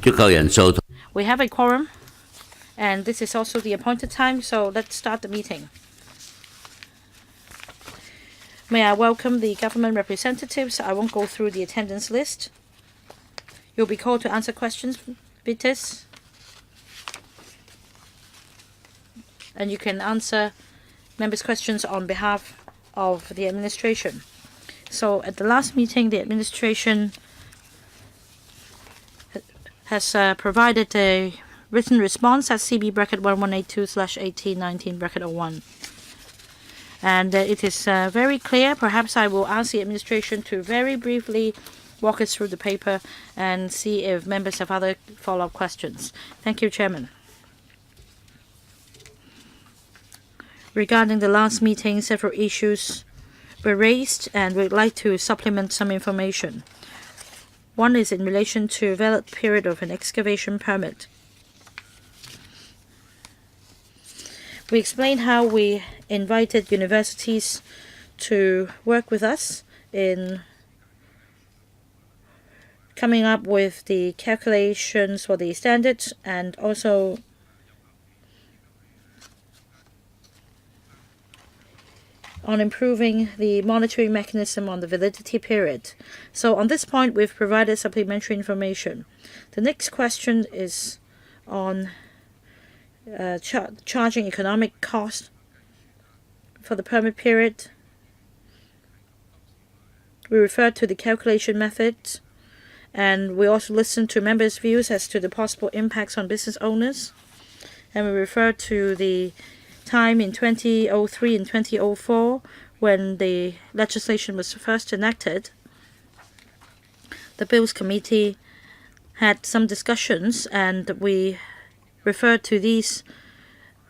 We have a quorum, and this is also the appointed time, so let's start the meeting. May I welcome the government representatives. I won't go through the attendance list. You'll be called to answer questions, Vitis. And you can answer members' questions on behalf of the administration. So at the last meeting, the administration has provided a written response at CB bracket 1182/1819 bracket 01. And it is very clear. Perhaps I will ask the administration to very briefly walk us through the paper and see if members have other follow-up questions. Thank you, Chairman. Regarding the last meeting, several issues were raised, and we'd like to supplement some information. One is in relation to valid period of an excavation permit. We explained how we invited universities to work with us in coming up with the calculations for the standards and also on improving the monitoring mechanism on the validity period. So on this point, we've provided supplementary information. The next question is on charging economic cost for the permit period. We referred to the calculation methods, and we also listened to members' views as to the possible impacts on business owners. And we referred to the time in 2003 and 2004 when the legislation was first enacted. The Bills Committee had some discussions, and we referred to these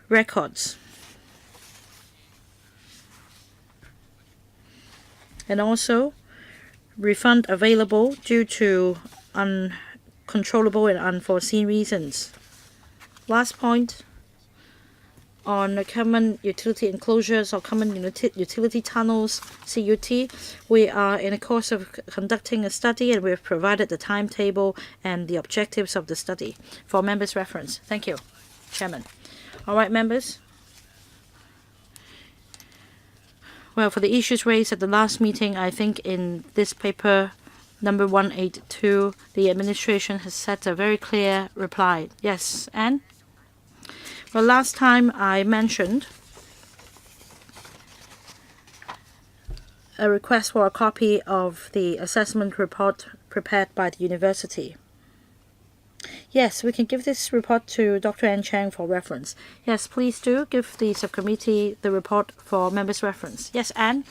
records. And also, refund available due to uncontrollable and unforeseen reasons. Last point, on common utility enclosures or common utility tunnels, CUT, we are in a course of conducting a study, and we have provided the timetable and the objectives of the study for members' reference. Thank you, Chairman. All right, members. Well, for the issues raised at the last meeting, I think in this paper, number 182, the administration has set a very clear reply. Yes, Anne? Well, last time I mentioned a request for a copy of the assessment report prepared by the university. Yes, we can give this report to Dr. Ann Chang for reference. Yes, please do give the subcommittee the report for members' reference. Yes, Anne?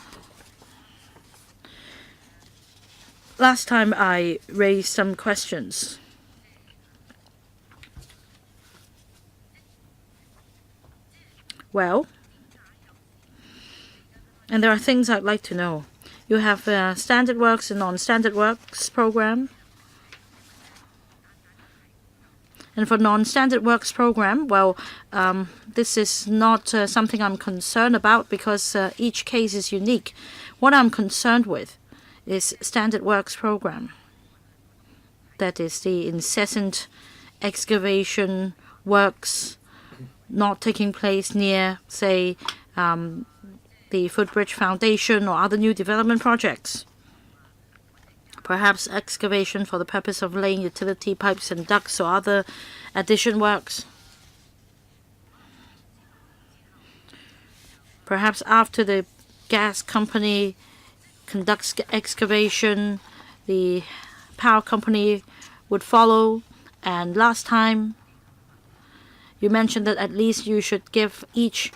Last time I raised some questions. Well, and there are things I'd like to know. You have a standard works and non-standard works program. And for non-standard works program, well, this is not something I'm concerned about because each case is unique. What I'm concerned with is standard works program. That is the incessant excavation works not taking place near, say, the footbridge foundation or other new development projects. Perhaps excavation for the purpose of laying utility pipes and ducts or other addition works. Perhaps after the gas company conducts excavation, the power company would follow. And last time, you mentioned that at least you should give each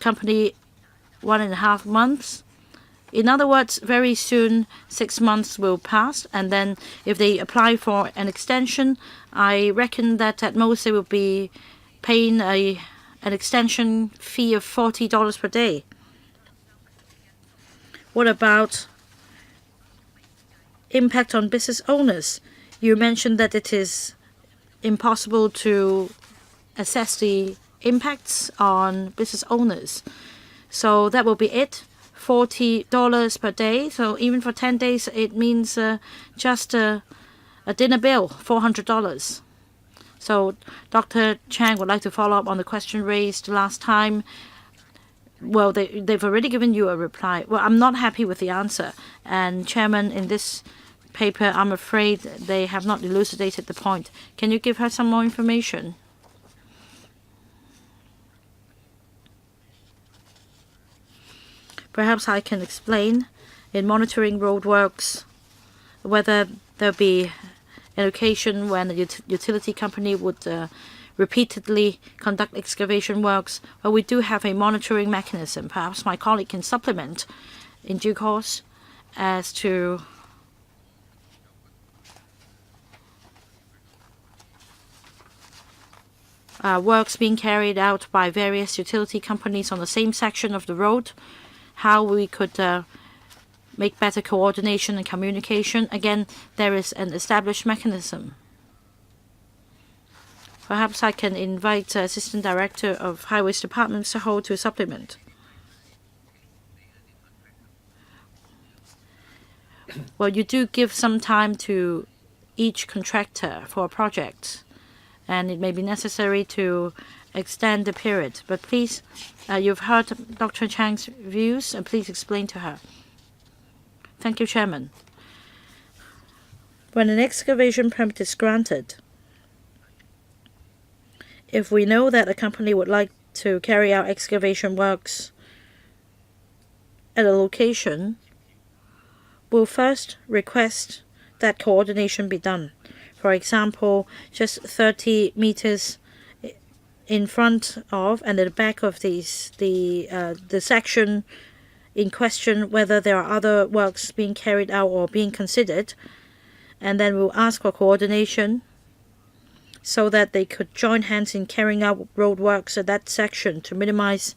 company 1.5 months. In other words, very soon 6 months will pass, and then if they apply for an extension, I reckon that at most they will be paying an extension fee of $40 per day. What about impact on business owners? You mentioned that it is impossible to assess the impacts on business owners. So that will be it. $40 per day. So even for 10 days, it means just a dinner bill, $400. So Dr. Chang would like to follow up on the question raised last time. Well, they've already given you a reply. Well, I'm not happy with the answer. And Chairman, in this paper, I'm afraid they have not elucidated the point. Can you give her some more information? Perhaps I can explain. In monitoring roadworks, whether there'll be an occasion when a utility company would repeatedly conduct excavation works. Well, we do have a monitoring mechanism. Perhaps my colleague can supplement in due course as to works being carried out by various utility companies on the same section of the road, how we could make better coordination and communication. Again, there is an established mechanism. Perhaps I can invite Assistant Director of Highways Department, Mr. Ho, to supplement. Well, you do give some time to each contractor for a project, and it may be necessary to extend the period. But please, you've heard Dr. Chang's views, and please explain to her. Thank you, Chairman. When an excavation permit is granted, if we know that a company would like to carry out excavation works at a location, we'll first request that coordination be done. For example, just 30 meters in front of and at the back of the section in question, whether there are other works being carried out or being considered, and then we'll ask for coordination so that they could join hands in carrying out road works at that section to minimize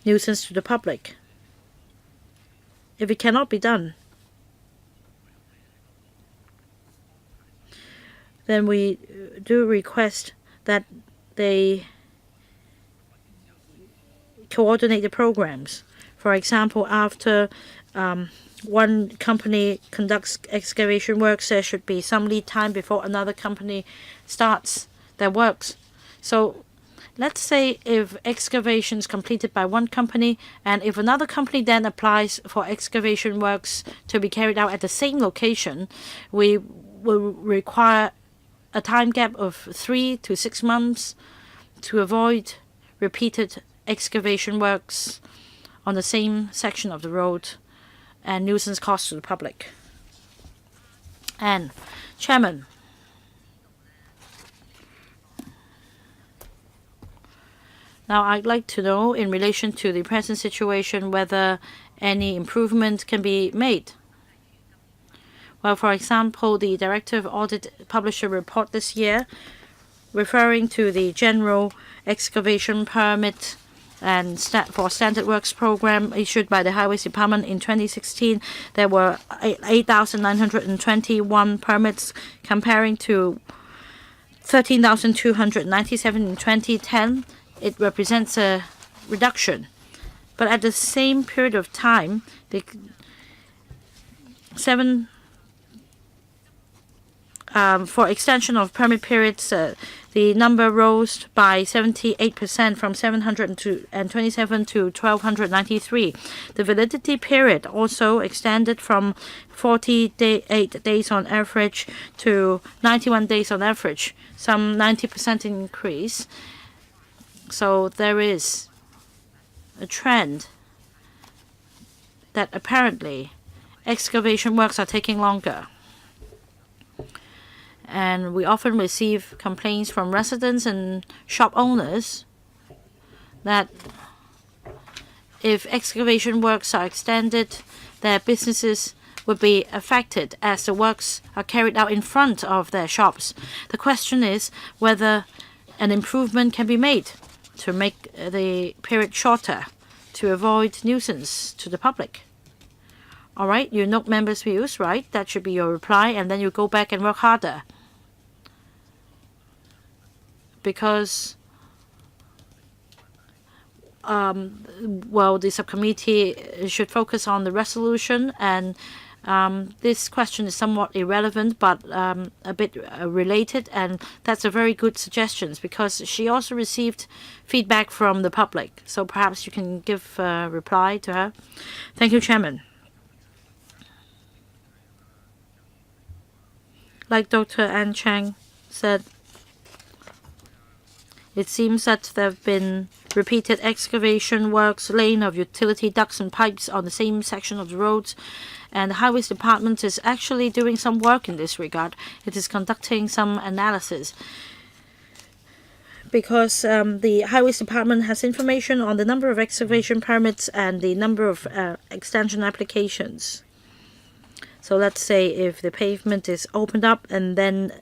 nuisance to the public. If it cannot be done, then we do request that they coordinate the programs. For example, after one company conducts excavation works, there should be some lead time before another company starts their works. So let's say if excavation is completed by one company, and if another company then applies for excavation works to be carried out at the same location, we will require a time gap of 3 to 6 months to avoid repeated excavation works on the same section of the road and nuisance costs to the public. And Chairman, now I'd like to know, in relation to the present situation, whether any improvement can be made. Well, for example, the Director of Audit published a report this year referring to the general excavation permit and for standard works program issued by the Highways Department in 2016. There were 8,921 permits, comparing to 13,297 in 2010. It represents a reduction. But at the same period of time, for extension of permit periods, the number rose by 78% from 727 to 1,293. The validity period also extended from 48 days on average to 91 days on average, some 90% increase. So there is a trend that apparently excavation works are taking longer. And we often receive complaints from residents and shop owners that if excavation works are extended, their businesses would be affected as the works are carried out in front of their shops. The question is whether an improvement can be made to make the period shorter to avoid nuisance to the public. All right, you note members' views, right? That should be your reply, and then you go back and work harder. Because well, the subcommittee should focus on the resolution and This question is somewhat irrelevant, but a bit related, and that's a very good suggestion because she also received feedback from the public. So perhaps you can give a reply to her. Thank you, Chairman. Like Dr. Ann Chang said, it seems that there have been repeated excavation works, laying of utility ducts and pipes on the same section of the roads, and the Highways Department is actually doing some work in this regard. It is conducting some analysis because the Highways Department has information on the number of excavation permits and the number of extension applications. So let's say if the pavement is opened up and then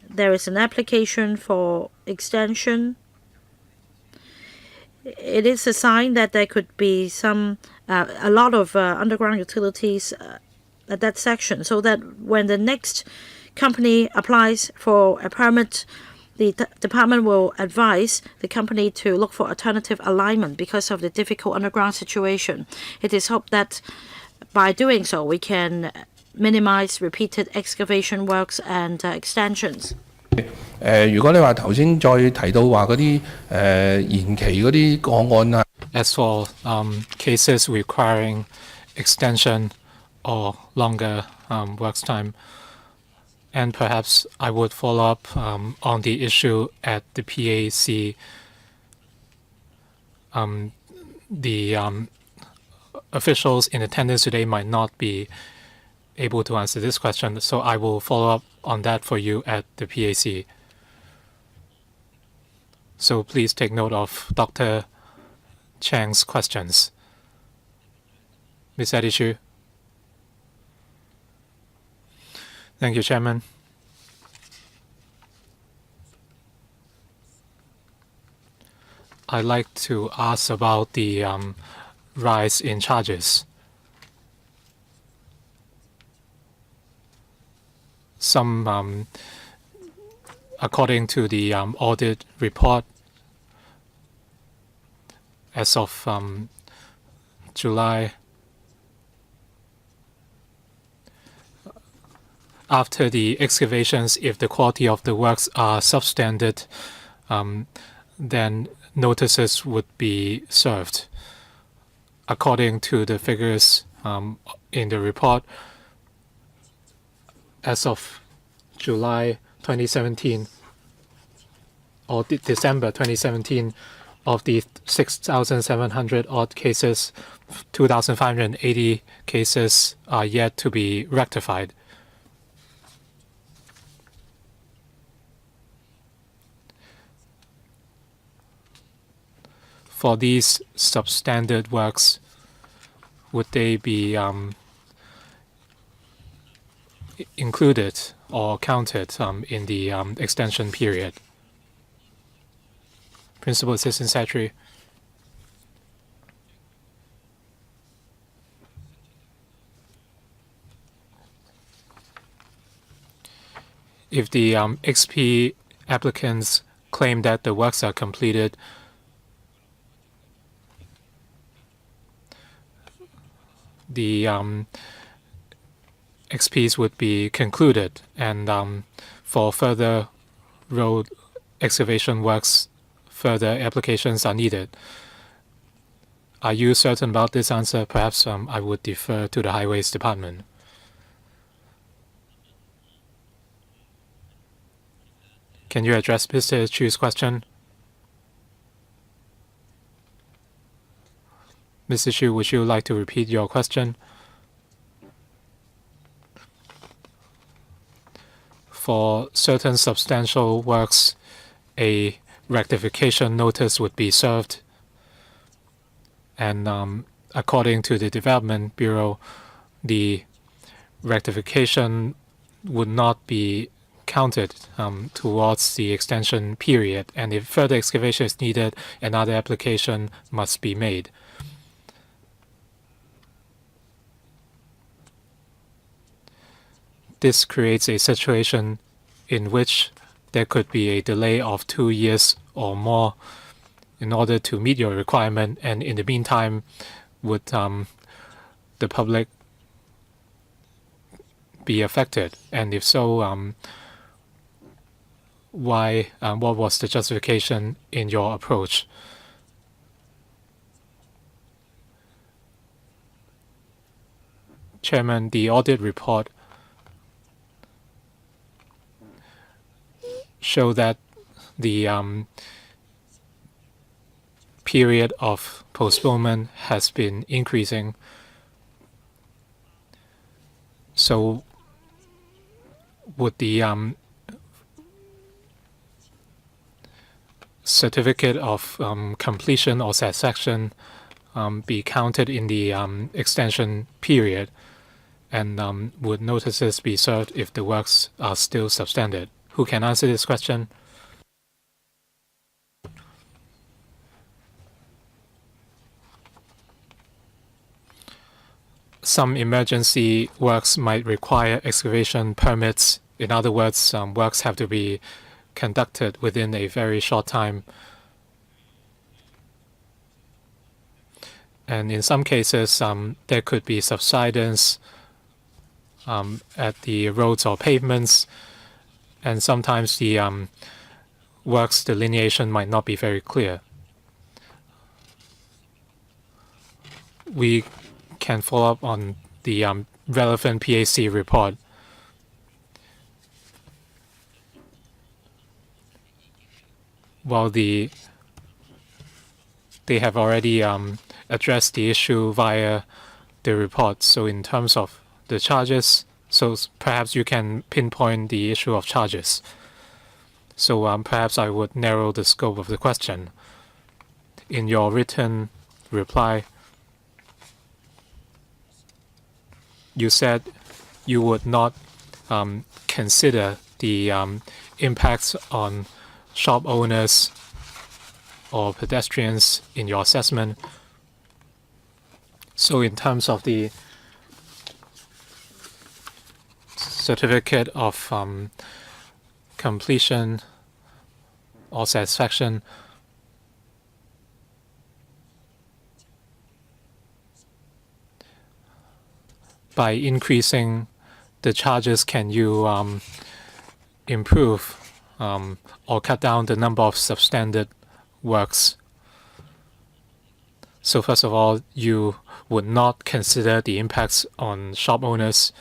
there is an application for extension, it is a sign that there could be a lot of underground utilities at that section, so that when the next company applies for a permit, the department will advise the company to look for alternative alignment because of the difficult underground situation. It is hoped that by doing so, we can minimize repeated excavation works and extensions. 如果你話頭先再提到話嗰啲延期嗰啲個案啊 ，as for cases requiring extension or longer works time, and perhaps I would follow up on the issue at the PAC. The officials in attendance today might not be able to answer this question, so I will follow up on that for you at the PAC. So please take note of Dr. Chang's questions. Ms. Adishu. Thank you, Chairman. I'd like to ask about the rise in charges. Some, according to the audit report, as of July, after the excavations, if the quality of the works are substandard, then notices would be served. According to the figures in the report, as of July 2017 or December 2017, of the 6,700 odd cases, 2,580 cases are yet to be rectified. For these substandard works, would they be included or counted in the extension period? Principal Assistant Secretary. If the XP applicants claim that the works are completed, the XPs would be concluded, and for further road excavation works, further applications are needed. Are you certain about this answer? Perhaps I would defer to the Highways Department. Can you address Mr. Chu's question? Mr. Chu, would you like to repeat your question? For certain substantial works, a rectification notice would be served, and according to the Development Bureau, the rectification would not be counted towards the extension period, and if further excavation is needed, another application must be made. This creates a situation in which there could be a delay of 2 years or more in order to meet your requirement, and in the meantime, would the public be affected? And if so, why? What was the justification in your approach? Chairman, the audit report show that the period of postponement has been increasing. So would the certificate of completion or satisfaction be counted in the extension period? And would notices be served if the works are still substandard? Who can answer this question? Some emergency works might require excavation permits. In other words, works have to be conducted within a very short time. And in some cases, there could be subsidence at the roads or pavements, and sometimes the works delineation might not be very clear. We can follow up on the relevant PAC report. While they have already addressed the issue via the report. So in terms of the charges, so perhaps you can pinpoint the issue of charges. So perhaps I would narrow the scope of the question. In your written reply, you said you would not consider the impacts on shop owners or pedestrians in your assessment. So in terms of the certificate of completion or satisfaction, by increasing the charges, can you improve or cut down the number of substandard works? So first of all, you would not consider the impacts on shop owners.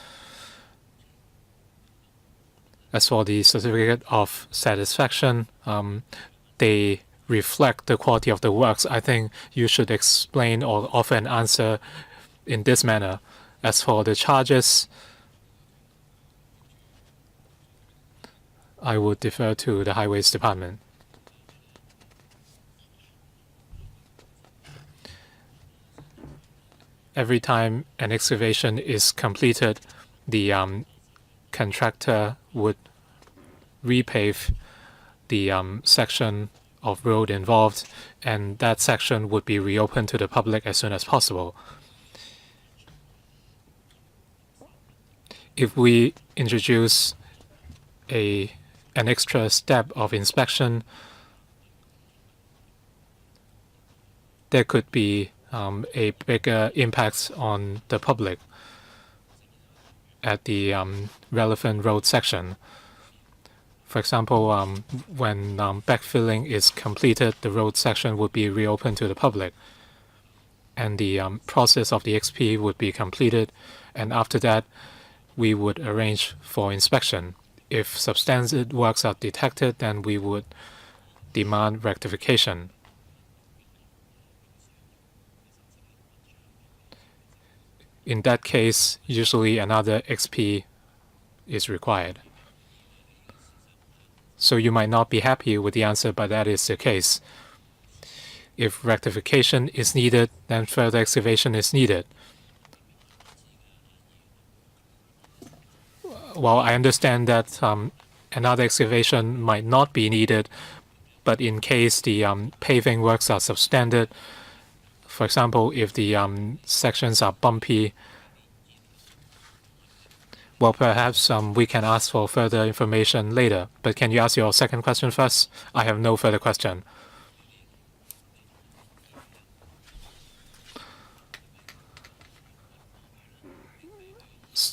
As for the certificate of satisfaction, they reflect the quality of the works. I think you should explain or offer an answer in this manner. As for the charges, I would defer to the Highways Department. Every time an excavation is completed, the contractor would repave the section of road involved, and that section would be reopened to the public as soon as possible. If we introduce an extra step of inspection, there could be a bigger impact on the public at the relevant road section. For example, when backfilling is completed, the road section would be reopened to the public, and the process of the XP would be completed, and after that, we would arrange for inspection. If substandard works are detected, then we would demand rectification. In that case, usually another XP is required. So you might not be happy with the answer, but that is the case. If rectification is needed, then further excavation is needed. Well, I understand that another excavation might not be needed, but in case the paving works are substandard, for example, if the sections are bumpy, well, perhaps we can ask for further information later. But can you ask your second question first? I have no further question.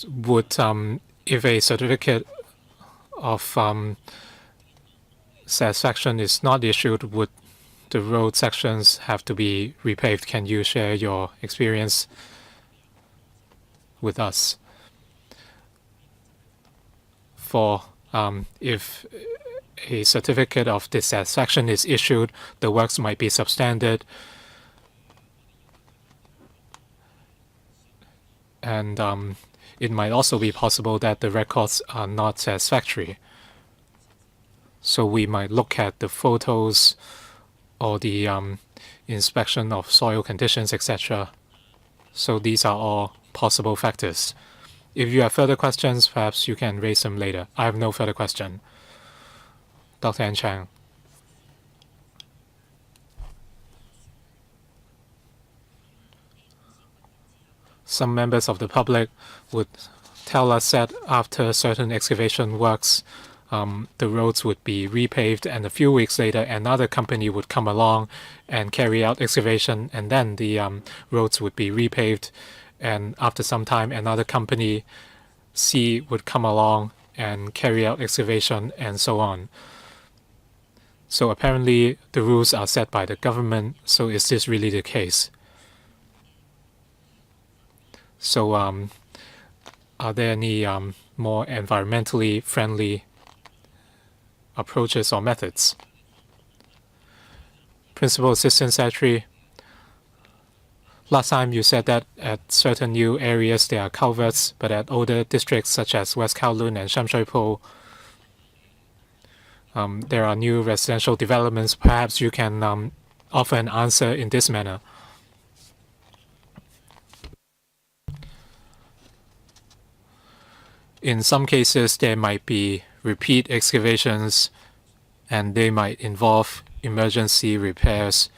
Would if a certificate of satisfaction is not issued, would the road sections have to be repaved? Can you share your experience with us? For if a certificate of dissatisfaction is issued, the works might be substandard, and it might also be possible that the records are not satisfactory. So we might look at the photos or the inspection of soil conditions, etc. So these are all possible factors. If you have further questions, perhaps you can raise them later. I have no further question. Dr. An Chang. Some members of the public would tell us that after certain excavation works, the roads would be repaved, and a few weeks later another company would come along and carry out excavation, and then the roads would be repaved, and after some time another company C would come along and carry out excavation, and so on. So apparently the rules are set by the government. So is this really the case? So are there any more environmentally friendly approaches or methods? Principal Assistant Secretary, last time you said that at certain new areas there are culverts, but at older districts such as West Kowloon and Sham Shui Po, there are new residential developments. Perhaps you can offer an answer in this manner. In some cases, there might be repeat excavations, and they might involve emergency repairs.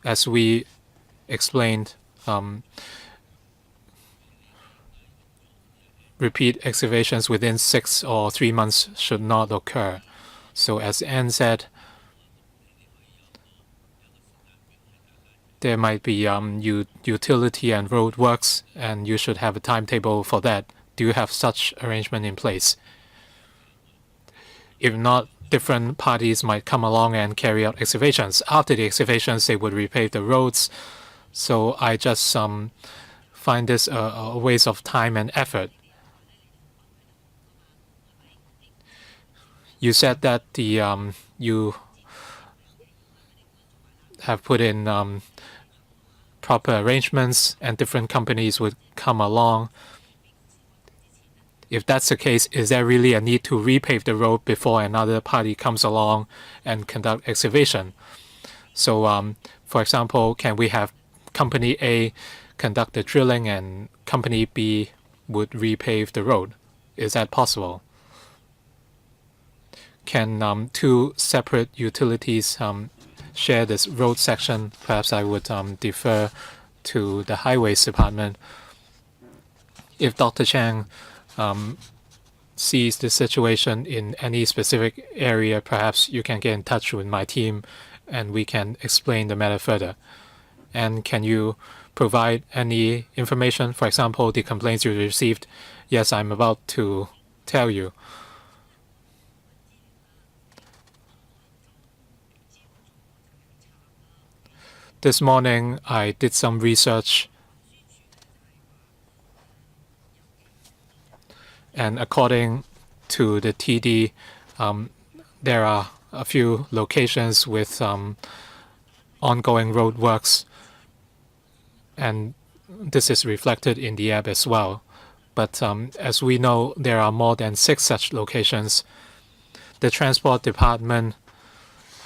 As we explained, repeat excavations within 6 or 3 months should not occur. So as Anne said, there might be utility and road works, and you should have a timetable for that. Do you have such arrangement in place? If not, different parties might come along and carry out excavations. After the excavations, they would repave the roads. So I just find this a waste of time and effort. You said that you have put in proper arrangements and different companies would come along. If that's the case, is there really a need to repave the road before another party comes along and conduct excavation? So, for example, can we have Company A conduct the drilling and Company B would repave the road? Is that possible? Can two separate utilities share this road section? Perhaps I would defer to the Highways Department. If Dr. Chang sees the situation in any specific area, perhaps you can get in touch with my team and we can explain the matter further. And can you provide any information? For example, the complaints you received. Yes, I'm about to tell you. This morning, I did some research, and according to the TD, there are a few locations with ongoing road works, and this is reflected in the app as well. But as we know, there are more than 6 such locations. The Transport Department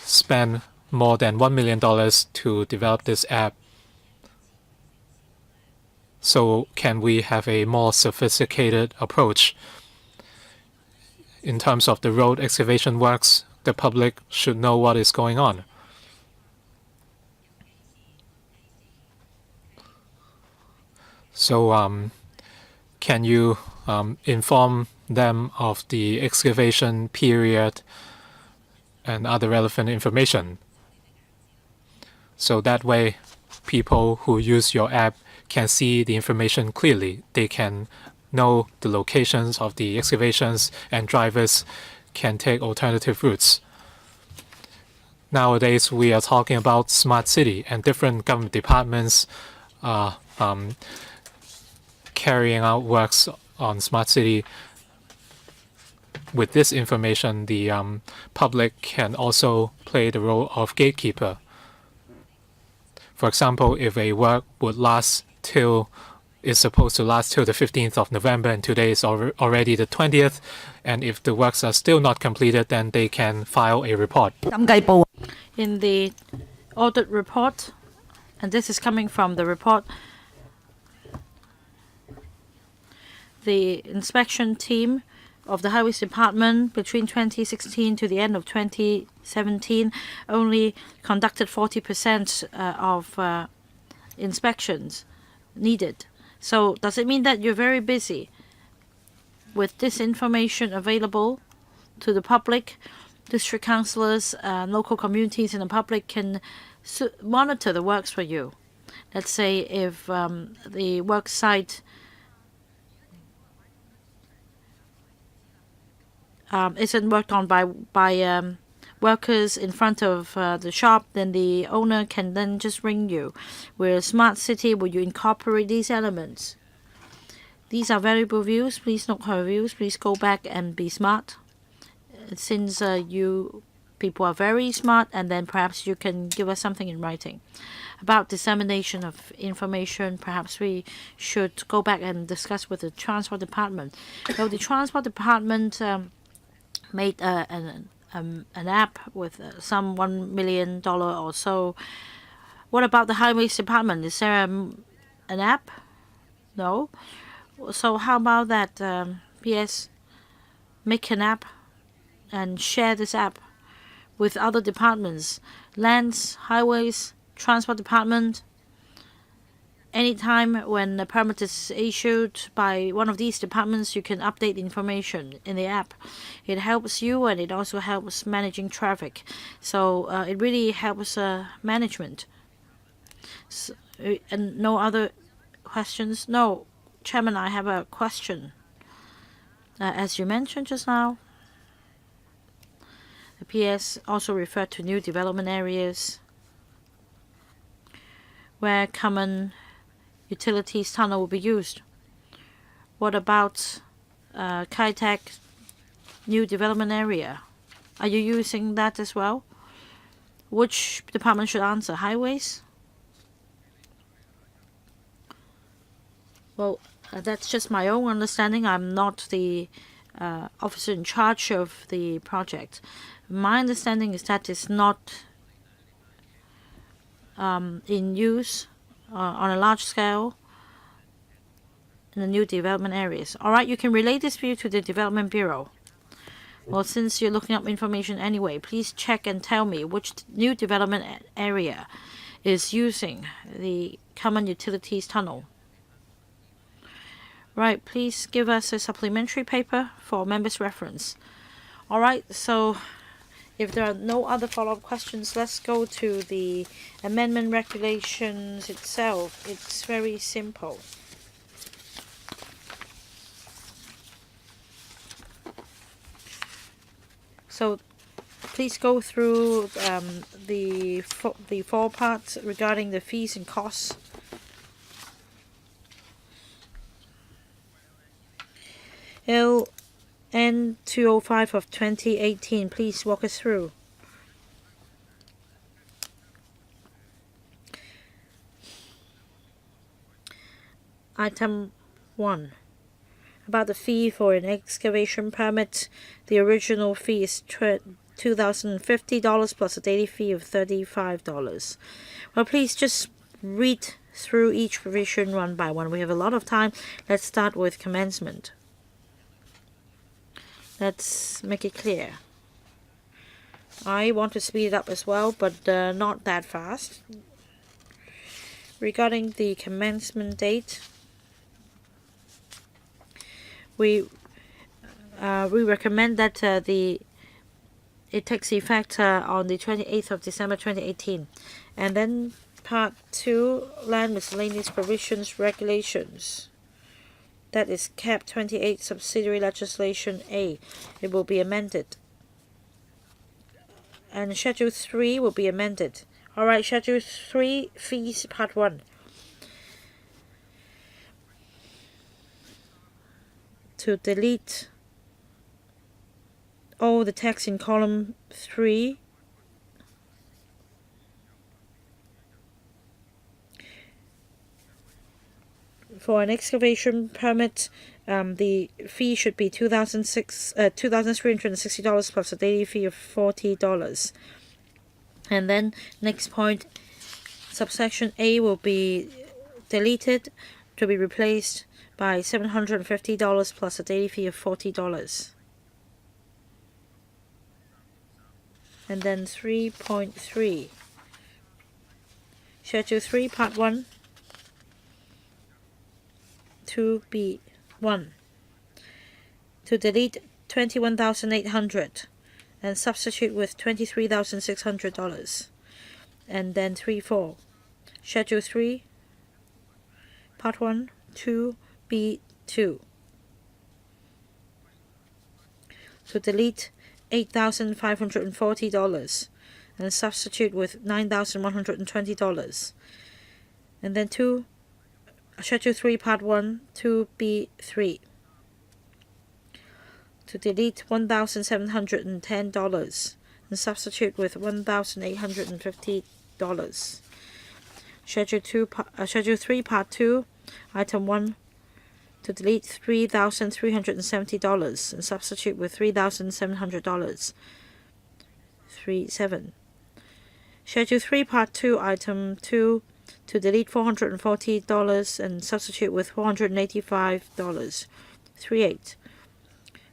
spent more than $1 million to develop this app. So can we have a more sophisticated approach? In terms of the road excavation works, the public should know what is going on. So can you inform them of the excavation period and other relevant information? So that way, people who use your app can see the information clearly. They can know the locations of the excavations, and drivers can take alternative routes. Nowadays, we are talking about smart city, and different government departments are carrying out works on smart city. With this information, the public can also play the role of gatekeeper. For example, if a work would is supposed to last till the 15th of November, and today is already the 20th, and if the works are still not completed, then they can file a report. In the audit report, and this is coming from the report, the inspection team of the Highways Department between 2016 to the end of 2017 only conducted 40% of inspections needed. So does it mean that you're very busy? With this information available to the public, district councillors, local communities and the public can monitor the works for you. Let's say if the work site isn't worked on by workers in front of the shop, then the owner can then just ring you. With a smart city, will you incorporate these elements? These are valuable views. Please note her views. Please go back and be smart. Since you people are very smart, and then perhaps you can give us something in writing. About dissemination of information, perhaps we should go back and discuss with the Transport Department. Well, the Transport Department made an app with some $1 million or so. What about the Highways Department? Is there an app? No. So how about that? PS, make an app and share this app with other departments, lands, highways, transport department. Anytime when a permit is issued by one of these departments, you can update information in the app. It helps you, and it also helps managing traffic. So it really helps management. So, and no other questions? No, Chairman, I have a question. As you mentioned just now, the PS also referred to new development areas where common utilities tunnel will be used. What about Kai Tak new development area? Are you using that as well? Which department should answer? Highways? Well, that's just my own understanding. I'm not the officer in charge of the project. My understanding is that it's not in use on a large scale in the new development areas. All right, you can relay this view to the Development Bureau. Well, since you're looking up information anyway, please check and tell me which new development area is using the common utilities tunnel. Right, please give us a supplementary paper for members' reference. All right, so if there are no other follow-up questions, let's go to the amendment regulations itself. It's very simple. So please go through the four parts regarding the fees and costs. LN 205 of 2018, please walk us through. Item 1. About the fee for an excavation permit. The original fee is $2,050 plus a daily fee of $35. Well, please just read through each provision one by one. We have a lot of time. Let's start with commencement. Let's make it clear. I want to speed it up as well, but not that fast. Regarding the commencement date, we recommend that it takes effect on the 28th of December 2018, and then Part 2, Land Miscellaneous Provisions Regulations. That is Cap 28 Subsidiary Legislation A. It will be amended. And Schedule 3 will be amended. Alright, Schedule 3, Fees, Part 1. To delete all the text in column 3. For an excavation permit, the fee should be $2,360 plus a daily fee of $40. And then next point, subsection A will be deleted to be replaced by $750 plus a daily fee of $40. And then 3.3, Schedule 3, Part 1, 2B1, to delete $21,800 and substitute with $23,600. And then 3.4, Schedule 3, Part 1, 2B2, to delete $8,540 and substitute with $9,120. And then Schedule 3, Part 1, 2B3, to delete $1,710 and substitute with $1,850. Schedule 3, Part 2, Item 1, to delete $3,370 and substitute with $3,700. 3.7. Schedule 3, Part 2, Item 2, to delete $440 and substitute with $485. 3.8.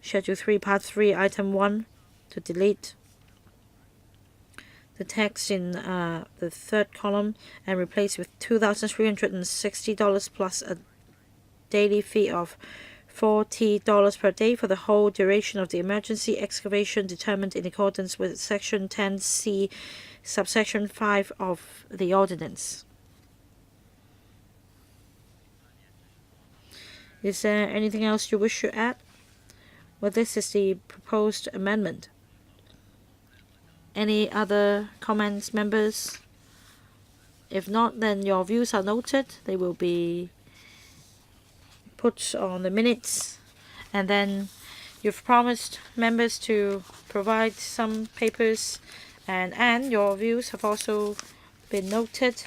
Schedule 3, Part 3, Item 1, to delete the text in the third column and replace with $2,360 plus a daily fee of $40 per day for the whole duration of the emergency excavation determined in accordance with Section 10C, subsection 5 of the ordinance. Is there anything else you wish to add? Well, this is the proposed amendment. Any other comments, members? If not, then your views are noted. They will be put on the minutes. And then you've promised members to provide some papers, and your views have also been noted.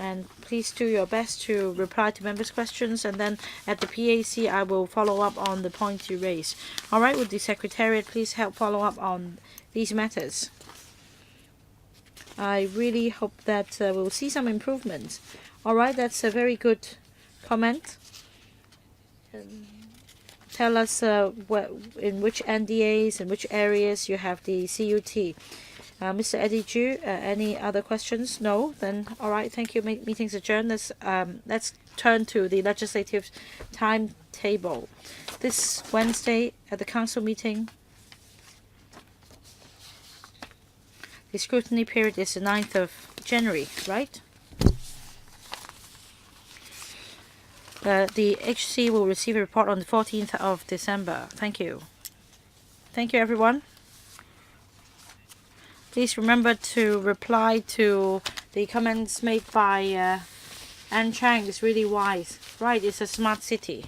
And please do your best to reply to members' questions, and then at the PAC I will follow up on the points you raised. Alright, would the Secretariat please help follow up on these matters? I really hope that we'll see some improvements. Alright, that's a very good comment. Tell us in which NDAs and which areas you have the CUT. Mr. Eddie Ju, any other questions? No? Then, all right, thank you. Meeting's adjourned. Let's turn to the legislative timetable. This Wednesday at the council meeting, the scrutiny period is the 9th of January, right? The HC will receive a report on the 14th of December. Thank you. Thank you, everyone. Please remember to reply to the comments made by Anne Chang. It's really wise. Right, it's a smart city.